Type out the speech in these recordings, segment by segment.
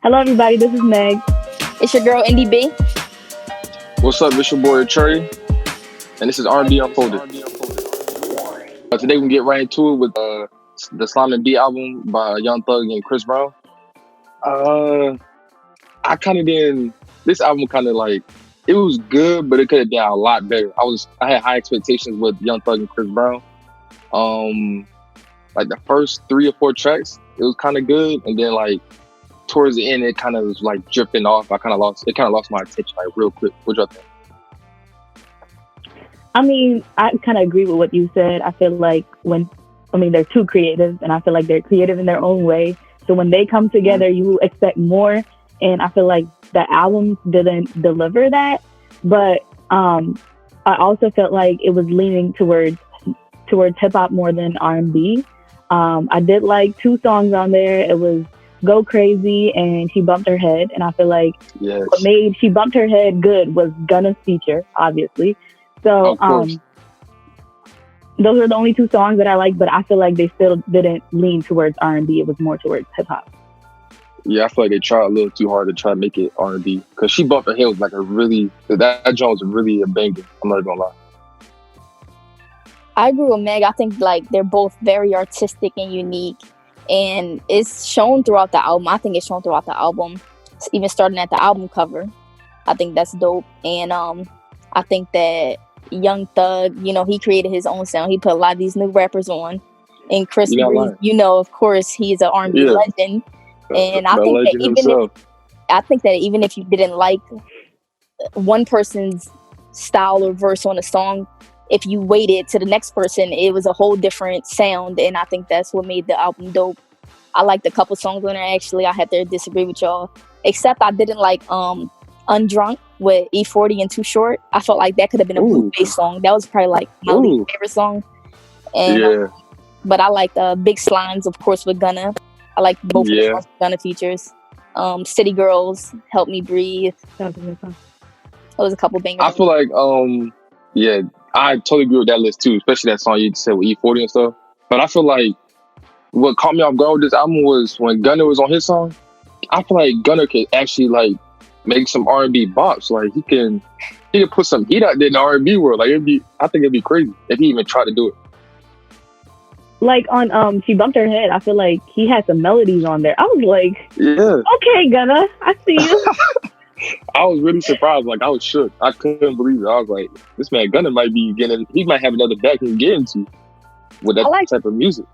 Hello, everybody. This is Meg. It's your girl, Yndi B. What's up? It's your boy Trae, and this is R&B Unfolded. Today we can get right into it with the Yndi B album by Young Thug and Chris Brown. I kind of didn't. This album kind of like it was good, but it could have been a lot better. I had high expectations with Young Thug and Chris Brown. Like the first 3 or 4 tracks, it was kind of good, and then like towards the end, it kind of was like drifting off. It kind of lost my attention like real quick. What y'all think? I mean, I kind of agree with what you said. I feel like they're two creatives, and I feel like they're creative in their own way. So when they come together, you expect more. And I feel like the album didn't deliver that. But I also felt like it was leaning towards hip hop more than R&B. I did like 2 songs on there. It was Go Crazy and She Bumped Her Head. And I feel like what made She Bumped Her Head good was Gunna's feature, obviously. So those were the only 2 songs that I liked, but I feel like they still didn't lean towards R&B. It was more towards hip hop. Yeah, I feel like they tried a little too hard to try to make it R&B. Because She Bumped Her Head was like that joint was really a banger. I'm not gonna lie. I agree with Meg. I think like they're both very artistic and unique, and it's shown throughout the album. I think it's shown throughout the album, even starting at the album cover. I think that's dope, and I think that Young Thug, he created his own sound. He put a lot of these new rappers on, and Chris Breeze, of course, he's an R&B legend, and I think that even if you didn't like one person's style or verse on a song, if you waited to the next person, it was a whole different sound, and I think that's what made the album dope. I liked a couple songs on there, actually. I had to disagree with y'all, except I didn't like Undrunk with E40 and Too Short. I felt like that could have been a Blueface song. That was probably like my least favorite song. And but I liked Big Slimes, of course, with Gunna. I liked both of the songs with Gunna features. City Girls, Help Me Breathe. That was a couple bangers. I feel like I totally agree with that list too, especially that song you said with E40 and stuff. But I feel like what caught me off guard with this album was when Gunna was on his song. I feel like Gunna could actually like make some R&B bops. Like he can put some heat out there in the R&B world. Like I think it'd be crazy if he even tried to do it. Like on She Bumped Her Head, I feel like he had some melodies on there. I was like, okay, Gunna, I see you. I was really surprised. Like I was shook. I couldn't believe it. I was like, this man Gunna he might have another bag he can get into with that type of music.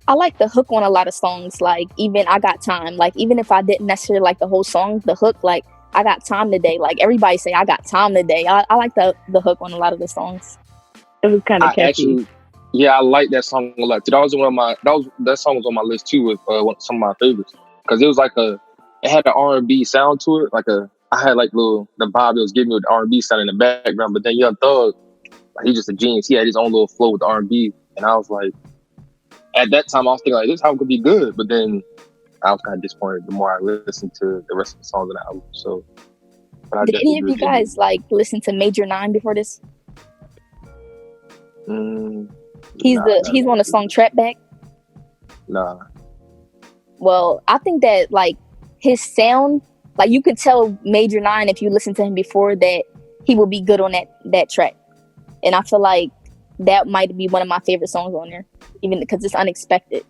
I like the hook on a lot of songs. Like even I Got Time. Like even if I didn't necessarily like the whole song, the hook, like I got time today. Like everybody say I got time today. I like the hook on a lot of the songs. It was kind of catchy. I like that song a lot. That song was on my list too with some of my favorites because it was like it had an R&B sound to it. I had like the vibe that was giving me with the R&B sound in the background, but then Young Thug, like, he's just a genius. He had his own little flow with the R&B, and I was like, at that time I was thinking like this album could be good, but then I was kind of disappointed the more I listened to the rest of the songs in the album. So, did any of you guys like listen to Major 9 before this? He's on the song Trap Back. Nah. Well, I think that like his sound, like you could tell Major 9 if you listen to him before that he will be good on that track, and I feel like that might be one of my favorite songs on there, even because it's unexpected.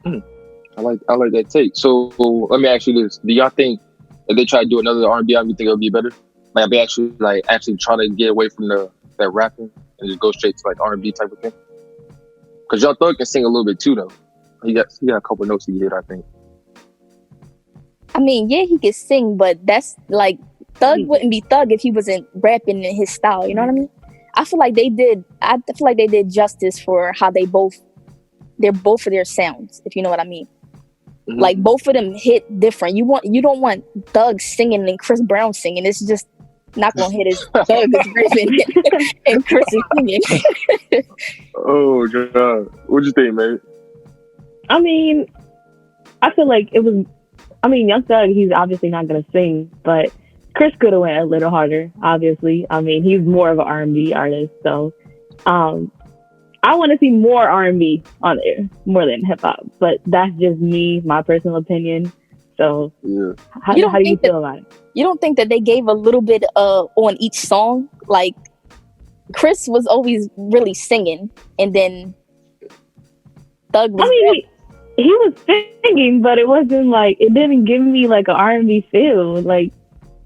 I like that take. So let me ask you this: do y'all think if they try to do another R&B album, you think it'll be better? Like if they actually try to get away from that rapping and just go straight to like R&B type of thing? Because Young Thug can sing a little bit too, though. He got a couple notes he hit, I think. I mean, yeah, he could sing, but that's like Thug wouldn't be Thug if he wasn't rapping in his style. You know what I mean? I feel like they did justice for how they're both of their sounds, if you know what I mean. Mm-hmm. Like both of them hit different. You don't want Thug singing and Chris Brown singing. It's just not gonna hit as Thug is ripping and Chris is singing. Oh god, what'd you think, man? I mean, I feel like it was. I mean, Young Thug, he's obviously not gonna sing, but Chris could have went a little harder. Obviously, I mean, he's more of an R&B artist, so I want to see more R&B on there, more than hip hop. But that's just me, my personal opinion. So Yeah. how do you feel about it? You don't think that they gave a little bit on each song? Like Chris was always really singing, and then Thug was. I mean, he was singing, but it wasn't like, it didn't give me like an R&B feel. Like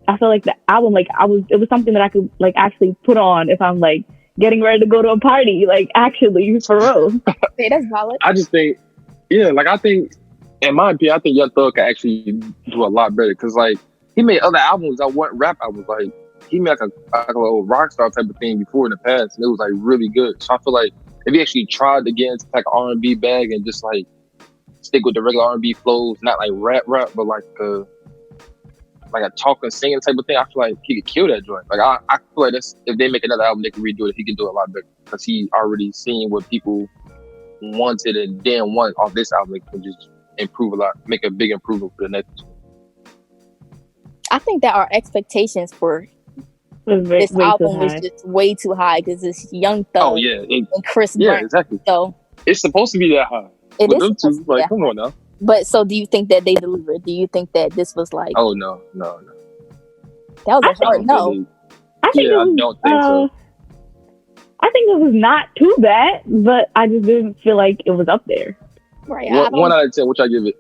I feel like the album, like it was something that I could like actually put on if I'm like getting ready to go to a party, like actually for real. Okay, that's valid. I just think, yeah, like I think, in my opinion, I think Young Thug could actually do a lot better because like he made other albums that weren't rap albums. Like he made like a little rock star type of thing before in the past, and it was like really good. So I feel like if he actually tried to get into like an R&B bag and just like stick with the regular R&B flows, not like rap, but like a talking, singing type of thing, I feel like he could kill that joint. Like I feel like that's, if they make another album, they can redo it. He can do it a lot better because he already seen what people wanted and didn't want off this album. It can just improve a lot, make a big improvement for the next. I think that our expectations for this album was just way too high because it's Young Thug and Chris Brown. Yeah, exactly. So it's supposed to be that high. It is them two, like, come on now. But so, do you think that they delivered? Do you think that this was like? Oh no. That was a hard no. I don't think so. I think it was not too bad, but I just didn't feel like it was up there. Right. 1 out of 10. What I give it?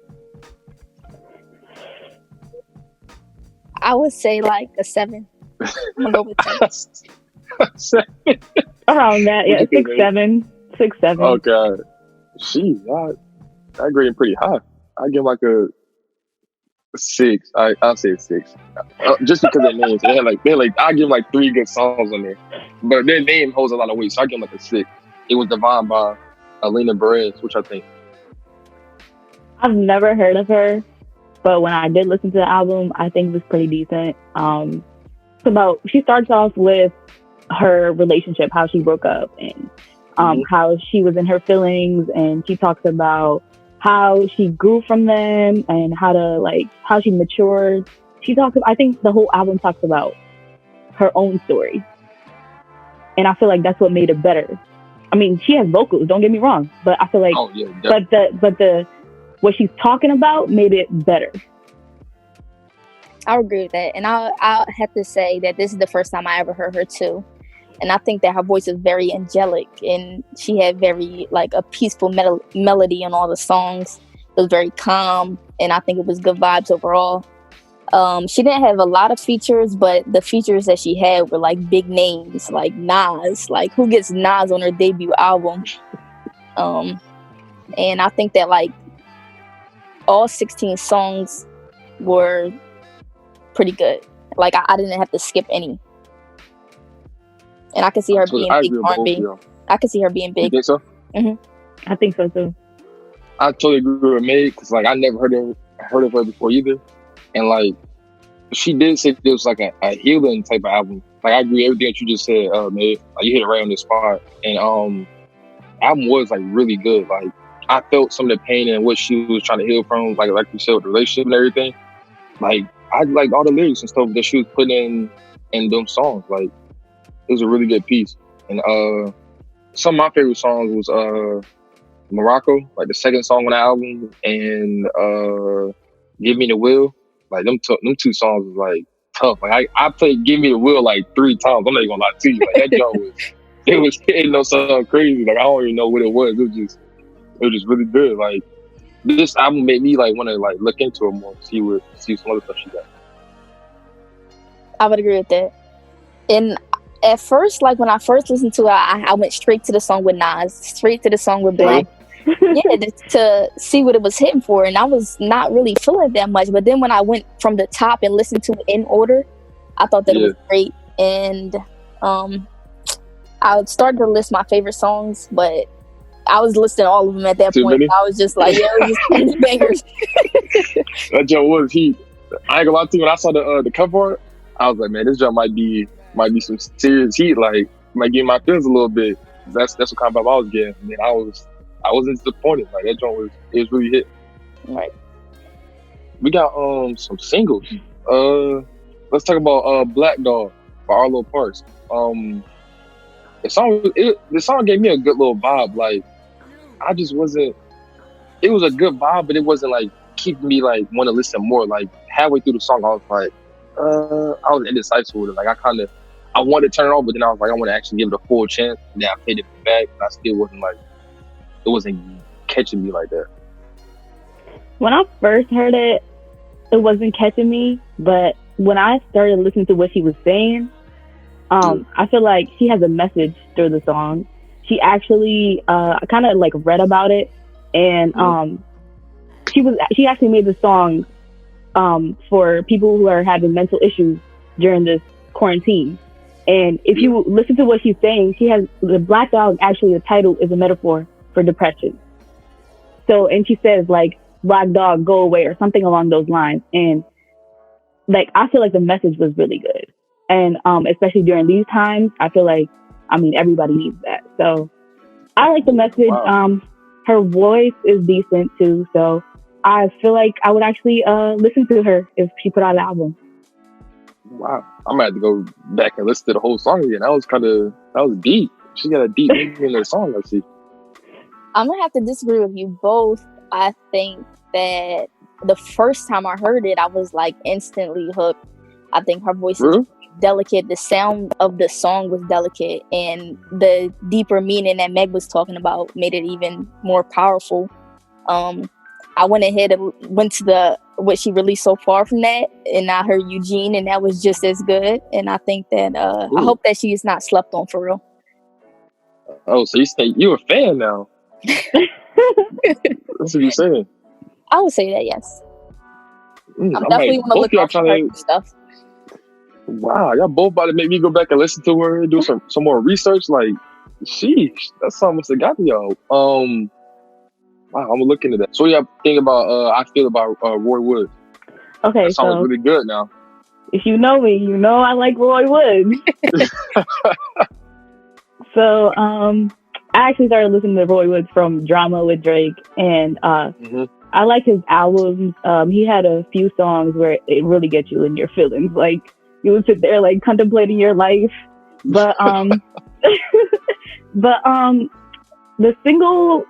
I would say like a 7. I'm gonna go with 7. Around that, yeah, 6, 7, 6, 7. Okay. Jeez, I grade it pretty high. I give like a 6. I'll say a 6. Just because their names, they're like I give like 3 good songs on there, but their name holds a lot of weight, so I give them like a 6. It was Divine by Elena Perez, which I think. I've never heard of her, but when I did listen to the album, I think it was pretty decent. She starts off with her relationship, how she broke up, and how she was in her feelings, and she talks about how she grew from them and how she matured. I think the whole album talks about her own story. And I feel like that's what made it better. I mean, she has vocals, don't get me wrong, but I feel like, what she's talking about made it better. I agree with that. And I'll have to say that this is the first time I ever heard her too. And I think that her voice is very angelic, and she had very like a peaceful melody on all the songs. It was very calm, and I think it was good vibes overall. She didn't have a lot of features, but the features that she had were like big names, like Nas. Like, who gets Nas on her debut album? And I think that like all 16 songs were pretty good. Like I didn't have to skip any. And I can see her being big R&B. I can see her being big. You think so? Mm-hmm. I think so too. I totally agree with Meg because like I never heard of her before either, and like she did say this was like a healing type of album. Like I agree with everything that you just said, Meg. Like you hit it right on the spot, and album was like really good. Like I felt some of the pain and what she was trying to heal from, like you said, with the relationship and everything. Like I liked all the lyrics and stuff that she was putting in them songs. Like it was a really good piece. And some of my favorite songs was Morocco, like the second song on the album, and Give Me the Will. Like them two songs was like tough. Like I played Give Me the Will like 3 times. I'm not even gonna lie to you. Like that joint was hitting on something crazy. Like I don't even know what it was. It was just really good. Like this album made me like want to like look into it more, see some other stuff she got. I would agree with that. And at first, like when I first listened to it, I went straight to the song with Nas, straight to the song with Black. Yeah, to see what it was hitting for, and I was not really feeling it that much. But then when I went from the top and listened to it in order, I thought that it was great. And I started to list my favorite songs, but I was listing all of them at that point. I was just like, yeah, it was just bangers. That joke was heat. I ain't gonna lie to you. When I saw the cover art, I was like, man, this joke might be some serious heat. Like, might get my feels a little bit. That's what kind of vibe I was getting. I mean, I wasn't disappointed. Like that joint was really hit. Right. We got some singles. Let's talk about Black Dog by Arlo Parks. The song gave me a good little vibe. Like I just wasn't. It was a good vibe, but it wasn't like keeping me like want to listen more. Like halfway through the song, I was like, I was indecisive with it. Like I wanted to turn it on, but then I was like, I want to actually give it a full chance. And then I played it back, and I still wasn't like, it wasn't catching me like that. When I first heard it, it wasn't catching me, but when I started listening to what she was saying, I feel like she has a message through the song. She actually kind of like read about it, and she actually made the song for people who are having mental issues during this quarantine. And if you listen to what she's saying, she has the black dog. Actually, the title is a metaphor for depression. So, and she says like, "Black dog, go away," or something along those lines. And like, I feel like the message was really good. And especially during these times, I feel like, I mean, everybody needs that. So I like the message. Wow. Her voice is decent too. So I feel like I would actually listen to her if she put out an album. Wow. I'm gonna have to go back and listen to the whole song again. That was deep. She got a deep meaning in the song, I see. I'm gonna have to disagree with you both. I think that the first time I heard it, I was like instantly hooked. I think her voice is delicate. The sound of the song was delicate, and the deeper meaning that Meg was talking about made it even more powerful. I went ahead and went to what she released so far from that, and I heard Eugene, and that was just as good. And I think that I hope that she is not slept on for real. Oh, so you're a fan now? That's what you're saying. I would say that, yes. I'm I definitely want to look up her stuff. Wow, y'all both about to make me go back and listen to her and do some more research. Like, sheesh, that's something must have got to y'all. Wow, I'm gonna look into that. So what y'all think about I feel about Roy Woods? Okay, that song is really good now. If you know me, you know I like Roy Woods. So I actually started listening to Roy Woods from Drama with Drake, and I like his albums. He had a few songs where it really gets you in your feelings. Like, you would sit there like contemplating your life. But the single,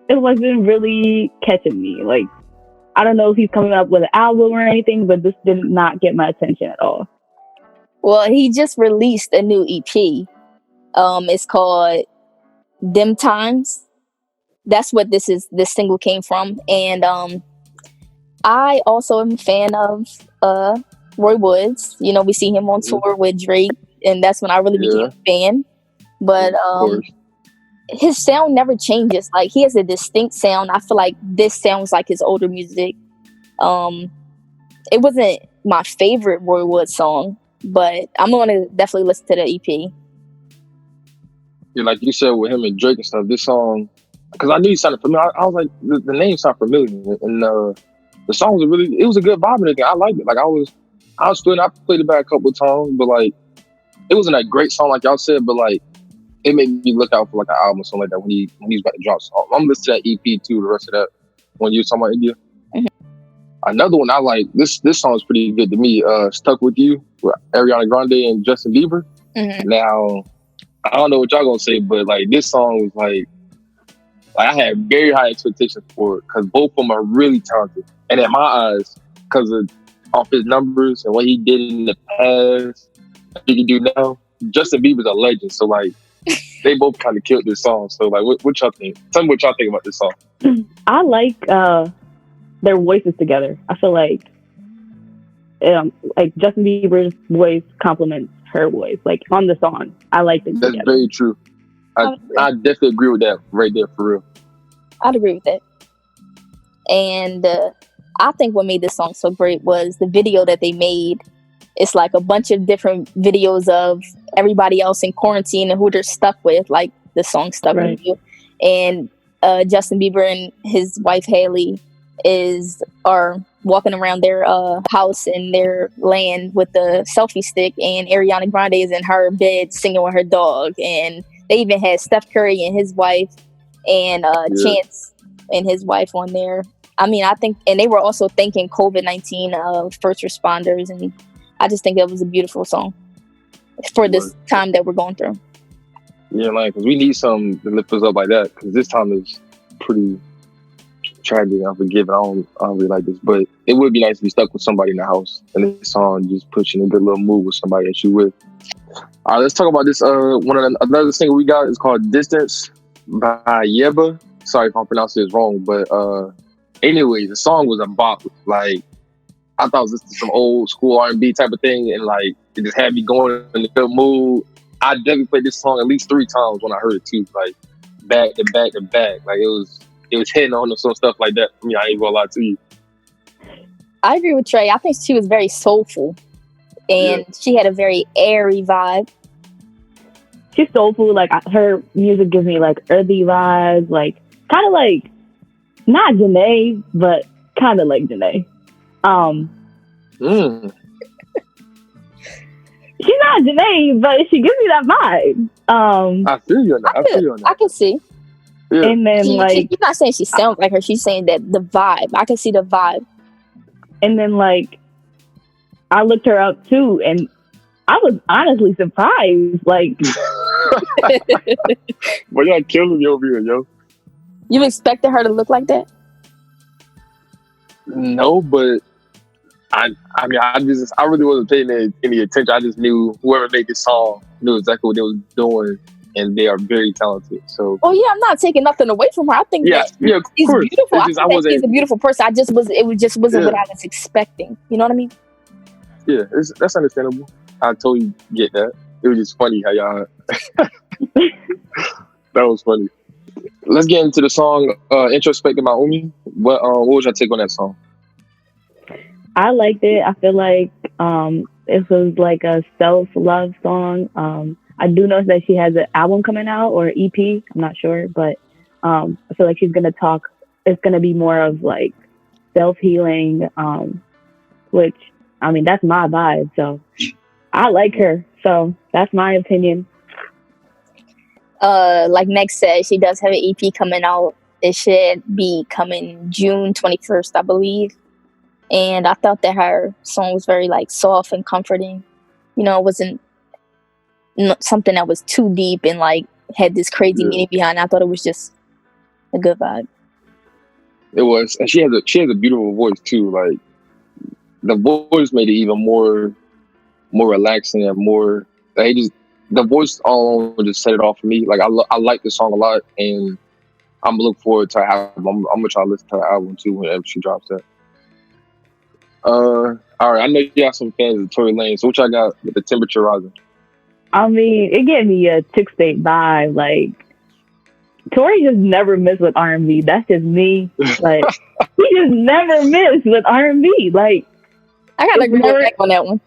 it wasn't really catching me. Like, I don't know if he's coming up with an album or anything, but this did not get my attention at all. Well, he just released a new EP. It's called Them Times. That's what this single came from. And I also am a fan of Roy Woods. You know, we see him on tour with Drake, and that's when I really became a fan. But his sound never changes. Like, he has a distinct sound. I feel like this sounds like his older music. It wasn't my favorite Roy Woods song, but I'm going to definitely listen to the EP. Yeah, like you said with him and Drake and stuff, this song, because I knew he sounded familiar. I was like, the name sounded familiar, and the song was a good vibe and everything. I liked it. Like, I was feeling. I played it back a couple of times, but like, it wasn't a great song like y'all said, but like, it made me look out for like an album or something like that when he's about to drop song. I'm listening to that EP too. The rest of that, when you were talking about India. Another one I like. This song is pretty good to me. "Stuck with You" with Ariana Grande and Justin Bieber. Now, I don't know what y'all gonna say, but like, this song was like I had very high expectations for it because both of them are really talented. And in my eyes, because off his numbers and what he did in the past, he can do now. Justin Bieber's a legend, so like, they both kind of killed this song. So like, what y'all think? Tell me what y'all think about this song. I like their voices together. I feel like Justin Bieber's voice complements her voice. Like, on the song, I like it. That's very true. I definitely agree with that right there, for real. I'd agree with that. And I think what made this song so great was the video that they made. It's like a bunch of different videos of everybody else in quarantine and who they're stuck with, like the song "Stuck with You." And Justin Bieber and his wife Haley are walking around their house in their land with the selfie stick, and Ariana Grande is in her bed singing with her dog. And they even had Steph Curry and his wife and Chance and his wife on there. I mean, I think, and they were also thanking COVID-19 first responders, and I just think it was a beautiful song for this time that we're going through. Yeah, like, because we need something to lift us up like that, because this time is pretty tragedy, unforgiven. I don't really like this, but it would be nice to be stuck with somebody in the house, and this song just puts you in a good little mood with somebody that you with. All right, let's talk about this. Another single we got is called "Distance" by Yeba. Sorry if I'm pronouncing this wrong, but anyway, the song was a bop. Like, I thought it was just some old school R&B type of thing, and like it just had me going in a good mood. I definitely played this song at least 3 times when I heard it too, like back to back to back. Like it was hitting on some stuff like that for me. I ain't gonna lie to you. I agree with Trae. I think she was very soulful, and she had a very airy vibe. She's soulful. Like her music gives me like earthy vibes, like kind of like not Janae, but kind of like Janae. She's not Janae, but she gives me that vibe. I feel you on that. I can see. Yeah. And then she's not saying she sounds like her. She's saying that the vibe. I can see the vibe. And then like I looked her up too, and I was honestly surprised. Like, well, y'all killing me over here, yo. You expected her to look like that? No, but I really wasn't paying any attention. I just knew whoever made this song knew exactly what they was doing, and they are very talented. So, oh yeah, I'm not taking nothing away from her. I think that she's beautiful. I think that she's a beautiful person. It just wasn't what I was expecting. You know what I mean? Yeah, that's understandable. I totally get that. It was just funny how y'all. That was funny. Let's get into the song "Introspective" by Umi. What was your take on that song? I liked it. I feel like it was like a self-love song. I do know that she has an album coming out or EP. I'm not sure, but I feel like she's gonna talk. It's gonna be more of like self-healing, which I mean that's my vibe. So I like her. So that's my opinion. Like Meg said, she does have an EP coming out. It should be coming June 21st, I believe. And I thought that her song was very like soft and comforting. You know, it wasn't something that was too deep and like had this crazy meaning behind it. I thought it was just a good vibe. It was, and she has a beautiful voice too. Like the voice made it even more relaxing and more. Like, the voice all alone just set it off for me. Like I like the song a lot, and I'm looking forward to her album. I'm gonna try to listen to her album too whenever she drops that. All right, I know you got some fans of Tory Lanez. So what y'all got with The Temperature Rising? I mean, it gave me a Chick State vibe. Like Tory just never missed with R&B. That's just me. Like he just never missed with R&B. Like I gotta agree back on that one.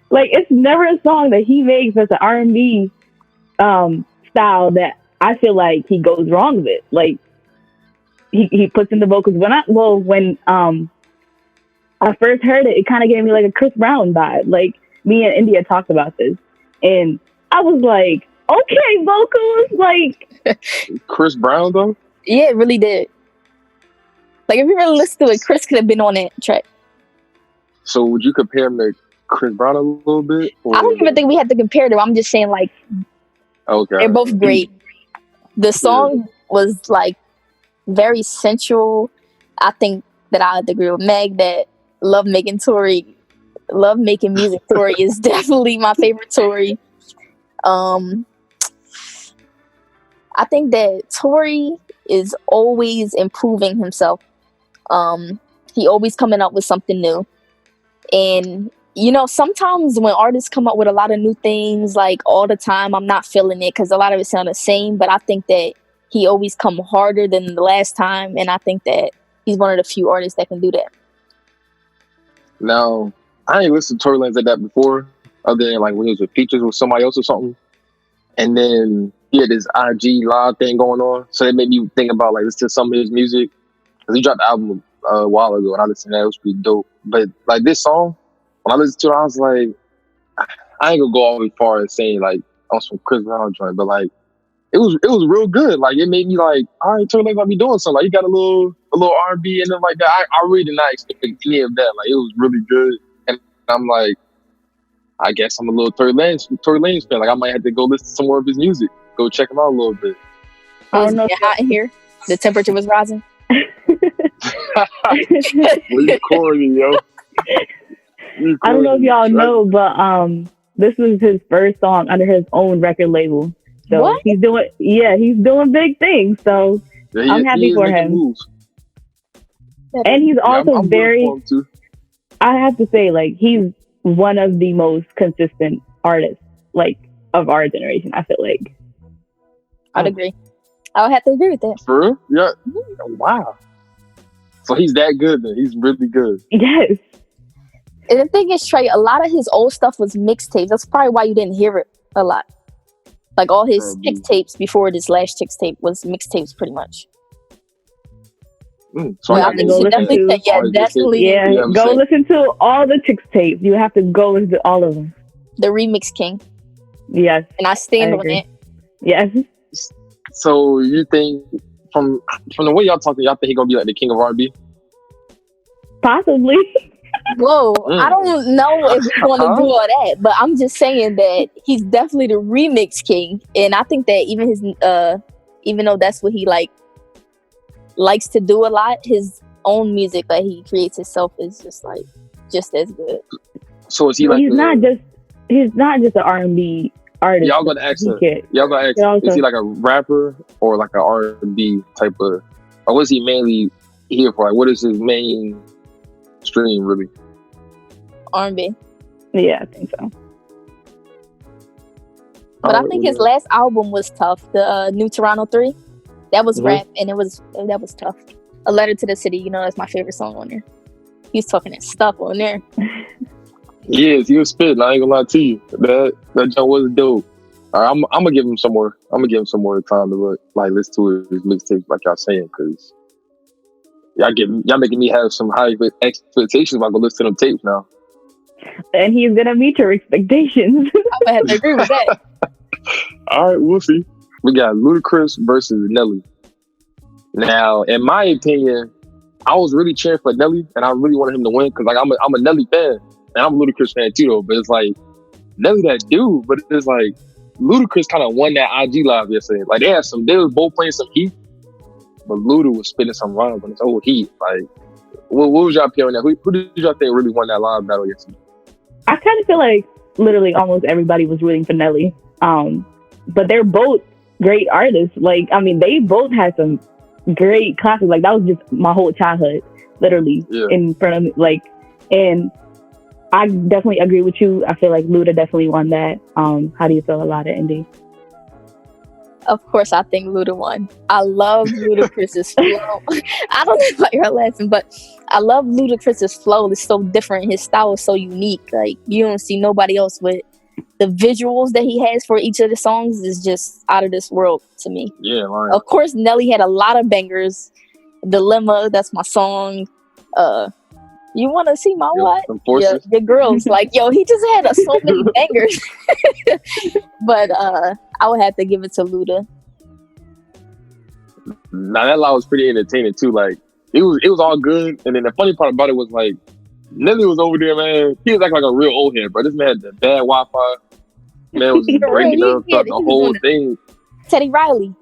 Like it's never a song that he makes that's an R&B style that I feel like he goes wrong with. Like he puts in the vocals. When I first heard it, it kind of gave me like a Chris Brown vibe. Like me and India talked about this, and I was like, okay, vocals, like Chris Brown though. Yeah, it really did. Like if you really listen to it, Chris could have been on that track. So would you compare him to Chris Brown a little bit? Or? I don't even think we have to compare them. I'm just saying like, okay, they're both great. The song was like very sensual. I think that I would agree with Meg that love making music Tory is definitely my favorite Tory. I think that Tory is always improving himself. He always coming up with something new. And you know, sometimes when artists come up with a lot of new things, like all the time, I'm not feeling it because a lot of it sounds the same. But I think that he always come harder than the last time, and I think that he's one of the few artists that can do that. Now, I ain't listened to Tory Lanez like that before, other than like when he was with features with somebody else or something. And then he had this IG live thing going on, so it made me think about like listening to some of his music. Cause he dropped the album a while ago, and I listened to that. It was pretty dope. But like this song, when I listened to it, I was like, I ain't gonna go all the way far as saying like on some Chris Brown joint, but like it was real good. Like it made me like, all right, Tory Lanez might be doing something. Like he got a little R&B in it like that. I really did not expect any of that. Like it was really good, and I'm like, I guess I'm a little Tory Lanez fan. Like I might have to go listen to some more of his music, go check him out a little bit. I don't know. Hot in here. The temperature was rising. You corny, yo. You I don't know if corny. y'all know, but this was his first song under his own record label. So What? he's doing big things. So Yeah, I'm happy is for making him. moves. And he's Yeah, also I'm very, rooting for him too. I have to say, like, he's one of the most consistent artists, like, of our generation, I feel like. I'd agree. I would have to agree with that. For real? Yeah. Wow. So he's that good then. He's really good. Yes. And the thing is, Trae, a lot of his old stuff was mixtapes. That's probably why you didn't hear it a lot. Like all his mixtapes before this last mixtape was mixtapes, pretty much. So I think you definitely, go listen to all the Chicks tapes. You have to go listen to all of them. The Remix King. Yes. And I stand on it. Yes. So you think from the way y'all talking, y'all think he gonna be like the king of R&B? Possibly. Whoa, I don't know if we're going to do all that, but I'm just saying that he's definitely the remix king, and I think that even his, even though that's what he likes to do a lot, his own music that he creates himself is just as good. So is he he's not just an R&B artist. Y'all gonna ask him? Is he like a rapper or like an R&B type of, or was he mainly here for? Like, what is his main stream really? R&B. Yeah, I think so. But I think his last album was tough. The New Toronto 3, that was rap, and that was tough. A Letter to the City, that's my favorite song on there. He was talking that stuff on there. Yes, he was spitting. I ain't gonna lie to you. That jump was dope. All right, I'm gonna give him some more. I'm gonna give him some more time to listen to his mixtapes, like y'all saying, because y'all making me have some high expectations about going listen to them tapes now. And he's gonna meet your expectations. I have to agree with that. All right, we'll see. We got Ludacris versus Nelly. Now, in my opinion, I was really cheering for Nelly, and I really wanted him to win because I'm a Nelly fan, and I'm a Ludacris fan too, though. But it's like Nelly that dude, but it's like Ludacris kind of won that IG live yesterday. Like they was both playing some heat, but Luda was spitting some rhymes on his old heat. Like, what was y'all opinion on that? Who did y'all think really won that live battle yesterday? I kind of feel like literally almost everybody was rooting for Nelly. But they're both great artists. Like, I mean, they both had some great classics. Like, that was just my whole childhood, literally, in front of me. Like, and I definitely agree with you. I feel like Luda definitely won that. How do you feel about it, Yndi? Of course, I think Luda won. I love Ludacris's flow. I don't know why you're laughing, but I love Ludacris's flow. It's so different. His style is so unique. Like, you don't see nobody else with the visuals that he has for each of the songs is just out of this world to me. Yeah, right. Of course, Nelly had a lot of bangers. Dilemma, that's my song. You want to see my what? Your girls. Like, yo, he just had so many bangers. But I would have to give it to Luda. Now that live was pretty entertaining too. Like it was all good. And then the funny part about it was like Nelly was over there, man. He was acting like a real old head, bro. This man had the bad Wi-Fi. Man was breaking up the whole thing. Teddy Riley.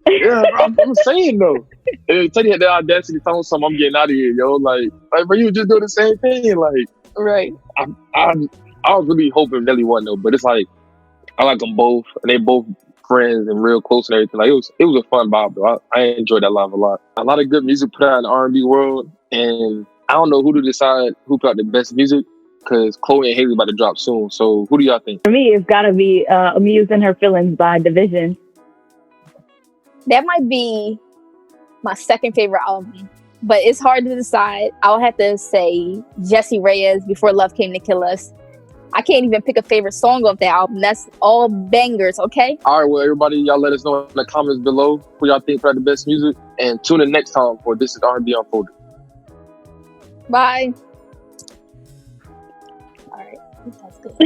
Yeah, bro, I'm saying though. And Teddy had the audacity to tell him something. I'm getting out of here, yo. Like, bro, you just doing the same thing. Like, right. I was really hoping Nelly won though, but it's like I like them both, and they both friends and real close and everything. Like it was a fun vibe though. I enjoyed that live a lot. A lot of good music put out in the R&B world, and I don't know who to decide who put out the best music because Chloe and Haley about to drop soon. So who do y'all think? For me, it's gotta be "Amused in Her Feelings" by Division. That might be my second favorite album, but it's hard to decide. I'll have to say Jessie Reyez, Before Love Came to Kill Us. I can't even pick a favorite song off that album. That's all bangers, okay? All right, well, everybody, y'all let us know in the comments below who y'all think put out the best music, and tune in next time for This Is R&B Unfolded. Bye. All right, that's good.